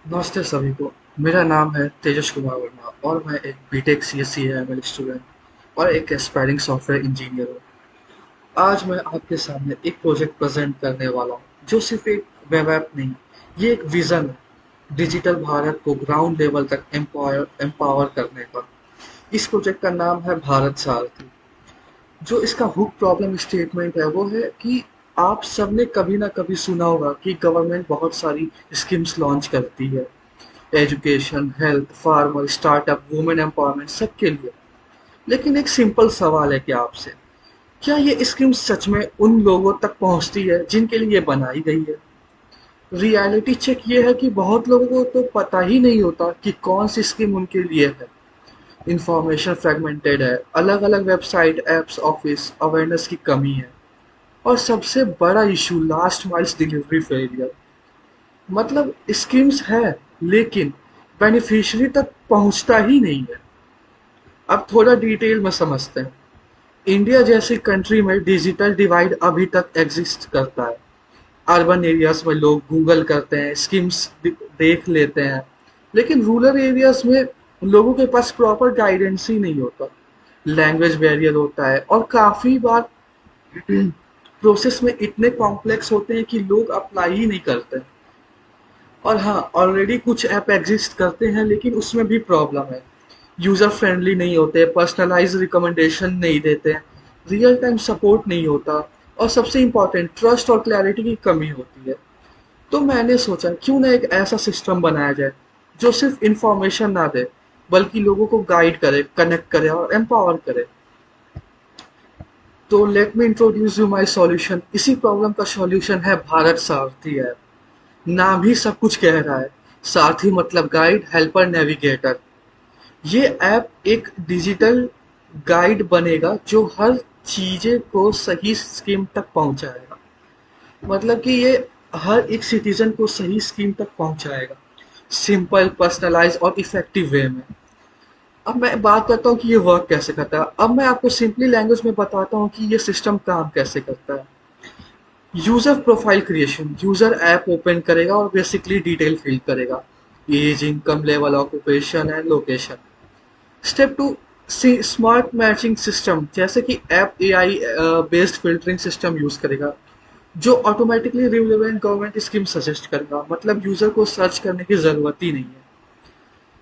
नमस्ते सभी को। मेरा नाम है तेजस कुमार वर्मा और मैं एक बीटेक सीएससी एमएल स्टूडेंट और एक एस्पायरिंग सॉफ्टवेयर इंजीनियर हूँ। आज मैं आपके सामने एक प्रोजेक्ट प्रेजेंट करने वाला हूँ जो सिर्फ एक वेब ऐप नहीं, ये एक विजन है डिजिटल भारत को ग्राउंड लेवल तक एम्पावर करने का। इस प्रोजेक्ट का नाम है भारत सारथी। जो इसका हुक प्रॉब्लम स्टेटमेंट है वो है कि आप सबने कभी ना कभी सुना होगा कि गवर्नमेंट बहुत सारी स्कीम्स लॉन्च करती है, education, health, farmer, startup, women empowerment सबके लिए। लेकिन एक सिंपल सवाल है कि आपसे, क्या ये स्कीम सच में उन लोगों तक पहुंचती है जिनके लिए ये बनाई गई है? रियलिटी चेक ये है कि बहुत लोगों को तो पता ही नहीं होता कि कौन सी स्कीम उनके लिए है। इंफॉर्मेशन फ्रेगमेंटेड है, अलग अलग वेबसाइट, एप्स, ऑफिस, अवेयरनेस की कमी है। और सबसे बड़ा issue last miles delivery failure. मतलब स्कीम्स है लेकिन बेनिफिशियरी तक पहुंचता ही नहीं है। अब थोड़ा डिटेल में समझते हैं। इंडिया जैसी कंट्री में डिजिटल डिवाइड अभी तक एग्जिस्ट करता है। अर्बन एरियाज में लोग गूगल करते हैं, स्कीम्स देख लेते हैं, लेकिन रूरल एरियाज में लोगों के पास प्रॉपर गाइडेंस ही नहीं होता। लैंग्वेज बैरियर होता है और काफी बार प्रोसेस में इतने कॉम्प्लेक्स होते हैं कि लोग अप्लाई ही नहीं करते। और हाँ, ऑलरेडी कुछ ऐप एग्जिस्ट करते हैं लेकिन उसमें भी प्रॉब्लम है। यूजर फ्रेंडली नहीं होते, पर्सनलाइज रिकमेंडेशन नहीं देते, रियल टाइम सपोर्ट नहीं होता, और सबसे इम्पोर्टेंट ट्रस्ट और क्लैरिटी की कमी होती है। तो मैंने सोचा क्यों ना एक ऐसा सिस्टम बनाया जाए जो सिर्फ इंफॉर्मेशन ना दे बल्कि लोगों को गाइड करे, कनेक्ट करे और एम्पावर करे। तो let me introduce you my solution. इसी प्रॉब्लम का सॉल्यूशन है भारत सारथी ऐप। नाम ही सब कुछ कह रहा है। सारथी मतलब गाइड, हेल्पर, नेविगेटर। ये ऐप एक डिजिटल गाइड बनेगा जो हर चीजें को सही स्कीम तक पहुंचाएगा। मतलब कि ये हर एक सिटीजन को सही स्कीम तक पहुंचाएगा, सिंपल, पर्सनलाइज और इफेक्टिव वे में। अब मैं बात करता हूँ कि ये वर्क कैसे करता है। अब मैं आपको सिंपली लैंग्वेज में बताता हूँ कि ये सिस्टम काम कैसे करता है। User profile creation. User app open करेगा और बेसिकली डिटेल फिल करेगा, age, income level, occupation and location. Step two, smart matching system, जैसे कि app AI based filtering system use करेगा जो automatically relevant government scheme suggest करेगा। मतलब user को सर्च करने की जरूरत ही नहीं है,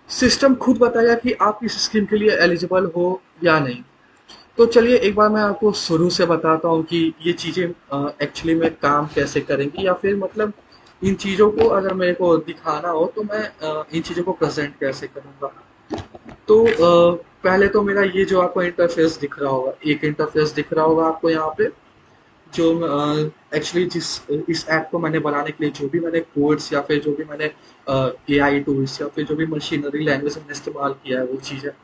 सिस्टम खुद बताएगा कि आप इस स्कीम के लिए एलिजिबल हो या नहीं। तो चलिए एक बार मैं आपको शुरू से बताता हूँ कि ये चीजें एक्चुअली में काम कैसे करेंगी, या फिर मतलब इन चीजों को अगर मेरे को दिखाना हो तो मैं इन चीजों को प्रेजेंट कैसे करूंगा। तो पहले तो मेरा ये जो आपको इंटरफेस दिख रहा होगा, एक इंटरफेस दिख रहा होगा आपको यहाँ पे, जो एक्चुअली जिस इस ऐप को मैंने बनाने के लिए जो भी मैंने कोड्स या फिर जो भी मैंने एआई टूल्स या फिर जो भी मशीनरी लैंग्वेज मैंने इस्तेमाल किया है वो चीज़ है।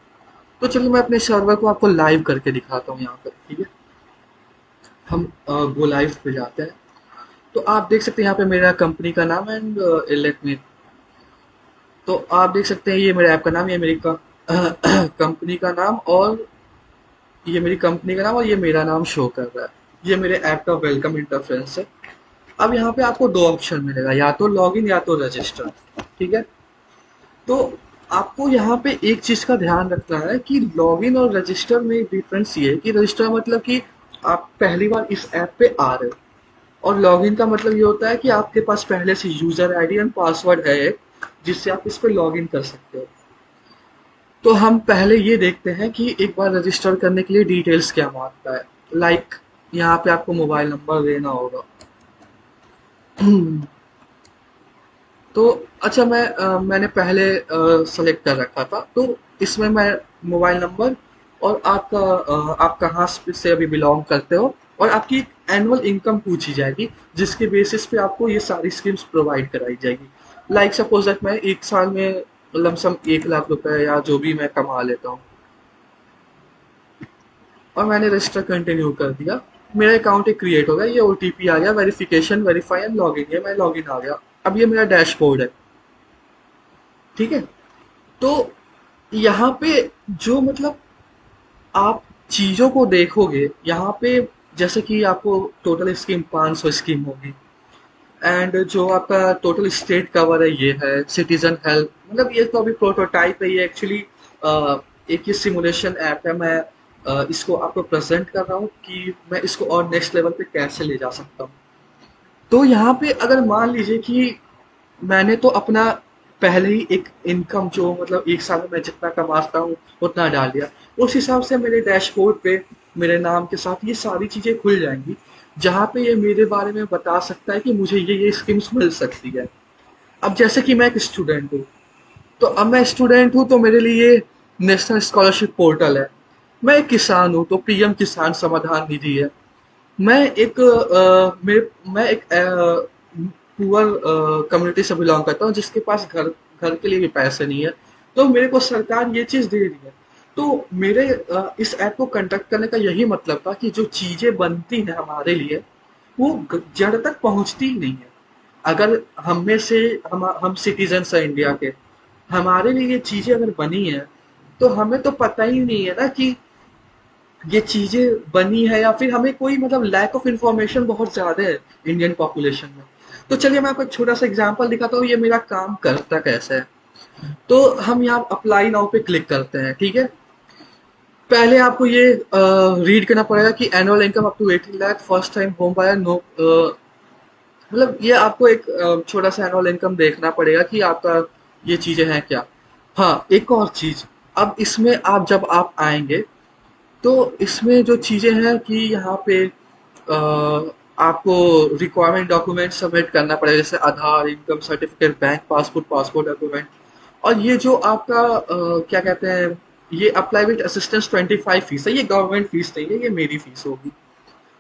तो चलिए मैं अपने सर्वर को आपको लाइव करके दिखाता हूँ यहाँ पर, ठीक है। हम गो लाइव पे जाते हैं। तो आप देख सकते हैं यहाँ पे मेरा कंपनी का नाम एंड लेट मी। तो आप देख सकते हैं ये मेरे ऐप का नाम, ये मेरी कंपनी का नाम, और ये मेरी कंपनी का नाम और ये मेरा नाम शो कर रहा है। ये मेरे ऐप का वेलकम इंटरफेस है। अब यहाँ पे आपको दो ऑप्शन मिलेगा, या तो लॉगिन या तो रजिस्टर, ठीक है। तो आपको यहाँ पे एक चीज का ध्यान रखना है कि लॉगिन और रजिस्टर में डिफरेंस ये है कि रजिस्टर मतलब कि आप पहली बार इस ऐप पे आ रहे हो, और लॉगिन का मतलब ये होता है कि आपके पास पहले से यूजर आईडी एंड पासवर्ड है एक, जिससे आप इस पे लॉगिन कर सकते हो। तो हम पहले ये देखते हैं कि एक बार रजिस्टर करने के लिए डिटेल्स क्या मांगता है। लाइक यहाँ पे आपको मोबाइल नंबर देना होगा। तो अच्छा, मैंने पहले सेलेक्ट कर रखा था, तो इसमें मैं मोबाइल नंबर और आप कहाँ से अभी बिलोंग करते हो और आपकी एनुअल इनकम पूछी जाएगी, जिसके बेसिस पे आपको ये सारी स्कीम्स प्रोवाइड कराई जाएगी। लाइक सपोज दैट मैं एक साल में लमसम 1 लाख रुपए या जो भी मैं कमा लेता हूँ, और मैंने रजिस्टर कंटिन्यू कर दिया। मेरा अकाउंट एक क्रिएट हो गया, ये ओटीपी आ गया, वेरिफिकेशन, वेरीफाई एंड लॉगिन, ये मैं लॉगिन आ गया। अब ये मेरा डैशबोर्ड है, ठीक है। तो यहाँ पे जो मतलब आप चीजों को देखोगे यहाँ पे, जैसे कि आपको टोटल स्कीम 500 स्कीम होगी, एंड जो आपका टोटल स्टेट कवर है ये है सिटीजन हेल्थ, मतलब ये तो अभी प्रोटोटाइप है, ये एक्चुअली एक ही सिमुलेशन ऐप है। मैं इसको आपको प्रेजेंट कर रहा हूँ कि मैं इसको और नेक्स्ट लेवल पे कैसे ले जा सकता हूँ। तो यहाँ पे अगर मान लीजिए कि मैंने तो अपना पहले ही एक इनकम जो मतलब एक साल में मैं जितना कमाता हूँ उतना डाल दिया, उस हिसाब से मेरे डैशबोर्ड पे मेरे नाम के साथ ये सारी चीजें खुल जाएंगी, जहाँ पे ये मेरे बारे में बता सकता है कि मुझे ये स्कीम्स मिल सकती है। अब जैसे कि मैं एक स्टूडेंट हूँ, तो अब मैं स्टूडेंट हूँ तो मेरे लिए नेशनल स्कॉलरशिप पोर्टल है। मैं एक किसान हूँ तो पीएम किसान समाधान निधि है। मैं एक मैं एक पुअर कम्युनिटी से बिलोंग करता हूँ जिसके पास घर घर के लिए भी पैसे नहीं है, तो मेरे को सरकार ये चीज दे रही है। तो मेरे इस ऐप को कंडक्ट करने का यही मतलब था कि जो चीजें बनती हैं हमारे लिए वो जड़ तक पहुंचती ही नहीं है। अगर हम में से हम सिटीजन्स हैं इंडिया के, हमारे लिए ये चीजें अगर बनी है तो हमें तो पता ही नहीं है ना कि ये चीजें बनी है, या फिर हमें कोई मतलब लैक ऑफ इंफॉर्मेशन बहुत ज्यादा है इंडियन पॉपुलेशन में। तो चलिए मैं आपको एक छोटा सा एग्जांपल दिखाता हूँ ये मेरा काम करता कैसे है। तो हम यहाँ अप्लाई नाउ पे क्लिक करते हैं, ठीक है। पहले आपको ये रीड करना पड़ेगा कि annual income up to 18 lakh, first time home buyer, no, मतलब ये आपको एक छोटा सा एनुअल इनकम देखना पड़ेगा कि आपका ये चीजें हैं क्या। हाँ, एक और चीज, अब इसमें आप जब आप आएंगे तो इसमें जो चीजें हैं कि यहाँ पे आपको रिक्वायरमेंट डॉक्यूमेंट सबमिट करना पड़ेगा, जैसे Aadhaar, income certificate, bank passport, passport document. और ये जो आपका क्या कहते हैं, ये अप्लाई विद असिस्टेंस 25 फीस है, ये गवर्नमेंट फीस नहीं है, ये मेरी फीस होगी।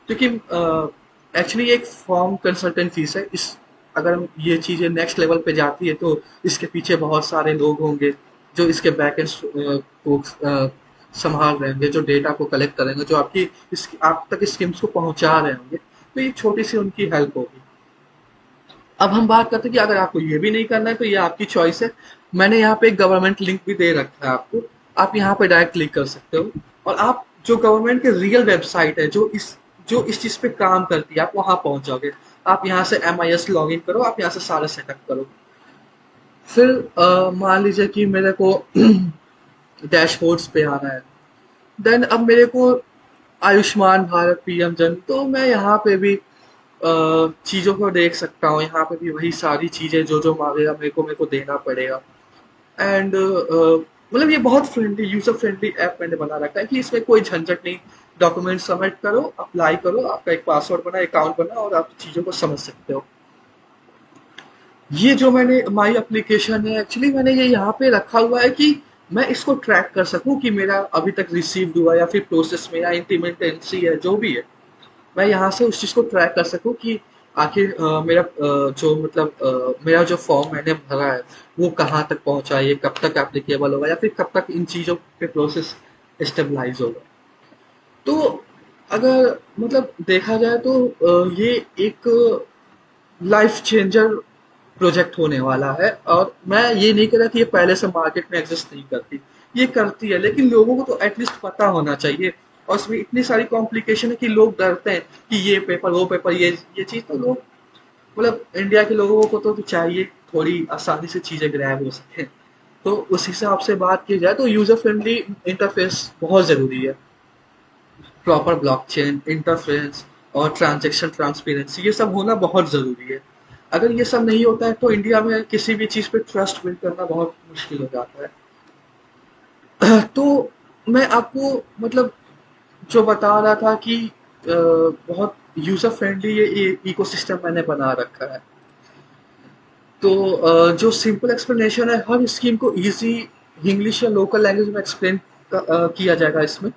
क्योंकि एक्चुअली एक फॉर्म कंसल्टेंट फीस है इस, अगर हम ये चीजें नेक्स्ट लेवल पे जाती है तो इसके पीछे बहुत सारे लोग होंगे जो इसके बैक एंड को संभाल रहे होंगे, जो डेटा को कलेक्ट करेंगे, जो आपकी आप तक स्कीम्स को पहुंचा रहे होंगे। तो ये छोटी सी उनकी हेल्प होगी। अब हम बात करते हैं कि अगर आपको ये भी नहीं करना है तो ये आपकी चॉइस है। मैंने यहाँ पे एक गवर्नमेंट लिंक भी दे रखा है आपको, आप यहाँ पे डायरेक्ट क्लिक कर सकते हो और आप जो गवर्नमेंट के रियल वेबसाइट है जो इस चीज पे काम करती है, आप वहां पहुंच जाओगे। आप यहाँ से MIS लॉग इन करो, आप यहाँ से सारा सेटअप करो। फिर मान लीजिए कि मेरे को डैशबोर्ड्स पे आना है, देन अब मेरे को आयुष्मान भारत, पीएम जन, तो मैं यहाँ पे भी चीजों को देख सकता हूँ। यहाँ पे भी वही सारी चीजें जो जो मांगेगा मेरे को देना पड़ेगा। एंड मतलब ये बहुत फ्रेंडली, यूजर फ्रेंडली ऐप मैंने बना रखा है कि इसमें कोई झंझट नहीं। डॉक्यूमेंट सबमिट करो, अप्लाई करो, आपका एक पासवर्ड बना, अकाउंट बना, और आप चीजों को समझ सकते हो। ये जो मैंने माई एप्लीकेशन है, एक्चुअली मैंने ये यहाँ पे रखा हुआ है कि मैं इसको ट्रैक कर सकूं कि मेरा अभी तक रिसीव्ड हुआ या फिर प्रोसेस में या इम्प्लीमेंटेंसी है जो भी है, मैं यहाँ से उस चीज को ट्रैक कर सकूं कि आखिर मेरा जो मतलब मेरा जो फॉर्म मैंने भरा है वो कहाँ तक पहुंचा है, ये कब तक एप्लीकेबल होगा, या फिर कब तक इन चीजों पे प्रोसेस स्टेबलाइज होगा। तो अगर मतलब देखा जाए तो ये एक लाइफ चेंजर प्रोजेक्ट होने वाला है। और मैं ये नहीं कह रहा कि ये पहले से मार्केट में एग्जिस्ट नहीं करती, ये करती है, लेकिन लोगों को तो एटलीस्ट पता होना चाहिए। और उसमें इतनी सारी कॉम्प्लिकेशन है कि लोग डरते हैं कि ये पेपर वो पेपर, ये चीज, तो लोग मतलब इंडिया के लोगों को तो चाहिए थोड़ी आसानी से चीजें ग्रैब हो सके। तो उस हिसाब से बात की जाए तो यूजर फ्रेंडली इंटरफेस बहुत जरूरी है। प्रॉपर ब्लॉकचेन इंटरफेरेंस और ट्रांजैक्शन ट्रांसपेरेंसी ये सब होना बहुत जरूरी है। अगर ये सब नहीं होता है तो इंडिया में किसी भी चीज पे ट्रस्ट बिल्ड करना बहुत मुश्किल हो जाता है। तो मैं आपको मतलब जो बता रहा था कि बहुत यूजर फ्रेंडली ये इकोसिस्टम मैंने बना रखा है। तो जो सिंपल एक्सप्लेनेशन है, हर स्कीम को easy English or local language में एक्सप्लेन किया जाएगा इसमें।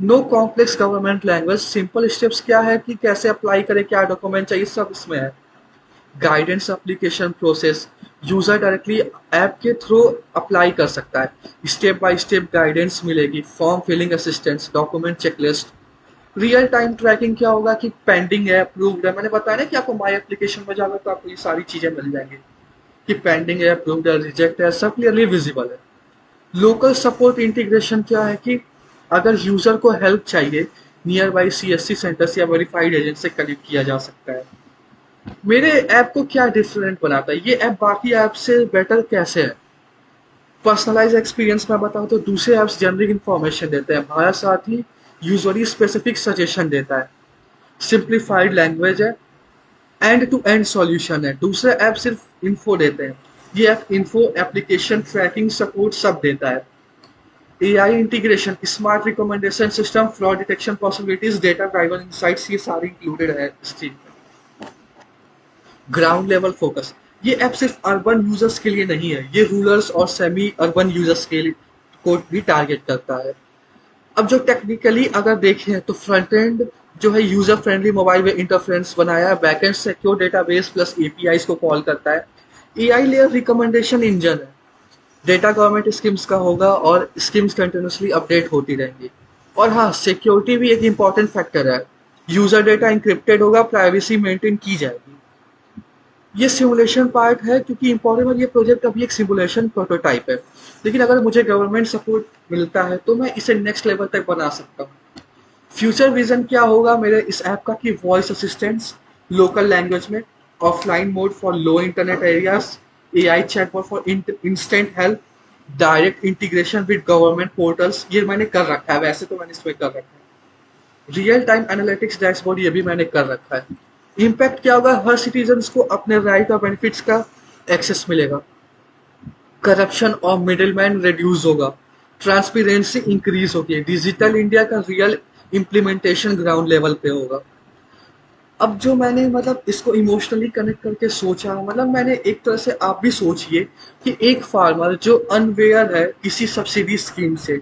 No complex government language, simple steps क्या है कि कैसे अप्लाई करें, क्या डॉक्यूमेंट चाहिए, सब इसमें है। Guidance application process, user directly app के थ्रू अप्लाई कर सकता है, स्टेप बाय स्टेप गाइडेंस मिलेगी, form filling assistance, document checklist. Real time tracking क्या होगा कि पेंडिंग है, अप्रूव्ड है, मैंने बताया ना कि आपको माई एप्लीकेशन में जाकर तो आपको ये सारी चीजें मिल जाएंगी कि पेंडिंग है, अप्रूव्ड है, रिजेक्ट है, सब क्लियरली विजिबल है। लोकल सपोर्ट इंटीग्रेशन क्या है कि अगर यूजर को हेल्प चाहिए, नियर बाई CSC सेंटर या वेरीफाइड एजेंट से कनेक्ट किया जा सकता है। मेरे ऐप को क्या डिफरेंट बनाता है, ये ऐप बाकी ऐप से बेटर कैसे है? पर्सनलाइज एक्सपीरियंस में बताऊं तो दूसरे ऐप्स जेनरिक इन्फॉर्मेशन देते हैं, भारत साथी यूजुअली स्पेसिफिक सजेशन देता है, सिंप्लीफाइड लैंग्वेज है, एंड टू एंड सॉल्यूशन है। दूसरे ऐप सिर्फ इन्फो देते हैं, ये app info, application tracking, support सब देता है। AI integration, smart recommendation system, fraud detection possibilities, data driven insights, ये सारी इंक्लूडेड है इस चीज में। ग्राउंड लेवल फोकस, ये ऐप सिर्फ अर्बन यूजर्स के लिए नहीं है, ये रूरल्स और सेमी अर्बन यूजर्स के लिए को भी टारगेट करता है। अब जो टेक्निकली अगर देखें तो फ्रंट एंड जो है यूजर फ्रेंडली मोबाइल में इंटरफेरेंस बनाया है, backend secure database plus APIs को कॉल करता है। एआई लेयर रिकमेंडेशन इंजन है, डेटा गवर्नमेंट स्कीम्स का होगा और स्कीम्स कंटिन्यूसली अपडेट होती रहेंगी। और हाँ, सिक्योरिटी भी एक इंपॉर्टेंट फैक्टर है, यूजर डेटा इंक्रिप्टेड होगा, प्राइवेसी मेंटेन की जाएगी। ये सिमुलेशन पार्ट है क्योंकि इम्पॉर्टेंट, ये प्रोजेक्ट अभी एक सिमुलेशन प्रोटोटाइप है, लेकिन अगर मुझे गवर्नमेंट सपोर्ट मिलता है तो मैं इसे नेक्स्ट लेवल तक बना सकता हूँ। फ्यूचर विजन क्या होगा मेरे इस ऐप का कि वॉइस असिस्टेंट्स लोकल लैंग्वेज में, offline mode for low internet areas, AI chatbot for instant help, direct integration with government portals, ये मैंने कर रखा है, वैसे तो मैंने इसमें कर रखा है। रियल टाइम एनालिटिक्स डैशबोर्ड, ये भी मैंने कर रखा है। इम्पैक्ट क्या होगा, हर सिटीजन को अपने राइट और बेनिफिट्स का एक्सेस मिलेगा, करप्शन और मिडिलमैन रिड्यूस होगा, ट्रांसपेरेंसी इंक्रीज होगी, डिजिटल इंडिया का रियल इम्प्लीमेंटेशन ग्राउंड लेवल पे होगा। अब जो मैंने मतलब इसको इमोशनली कनेक्ट करके सोचा, मतलब मैंने एक तरह से आप भी सोचिए कि एक फार्मर जो अनवेयर है किसी सब्सिडी स्कीम से,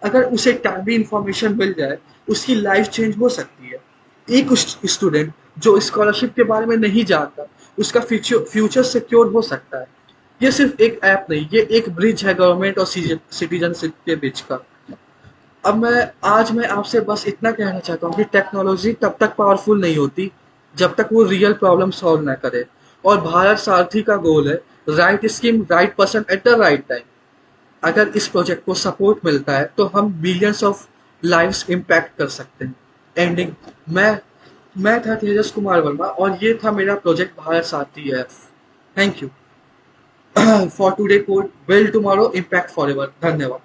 अगर उसे टाइमली इंफॉर्मेशन मिल जाए उसकी लाइफ चेंज हो सकती है। एक स्टूडेंट जो स्कॉलरशिप के बारे में नहीं जानता, उसका फ्यूचर फ्यूचर सिक्योर हो सकता है। ये सिर्फ एक ऐप नहीं, ये एक ब्रिज है गवर्नमेंट और सिटीजनशिप के बीच का। अब मैं आपसे बस इतना कहना चाहता हूँ कि टेक्नोलॉजी तब तक पावरफुल नहीं होती जब तक वो रियल प्रॉब्लम सॉल्व ना करे, और भारत सारथी का गोल है right scheme, right person at the right time. अगर इस प्रोजेक्ट को सपोर्ट मिलता है तो हम बिलियंस ऑफ लाइव्स इम्पैक्ट कर सकते हैं। एंडिंग, मैं मैं था तेजस कुमार वर्मा और ये था मेरा प्रोजेक्ट भारत सारथी है। Thank you for today code, build tomorrow impact for ever. धन्यवाद।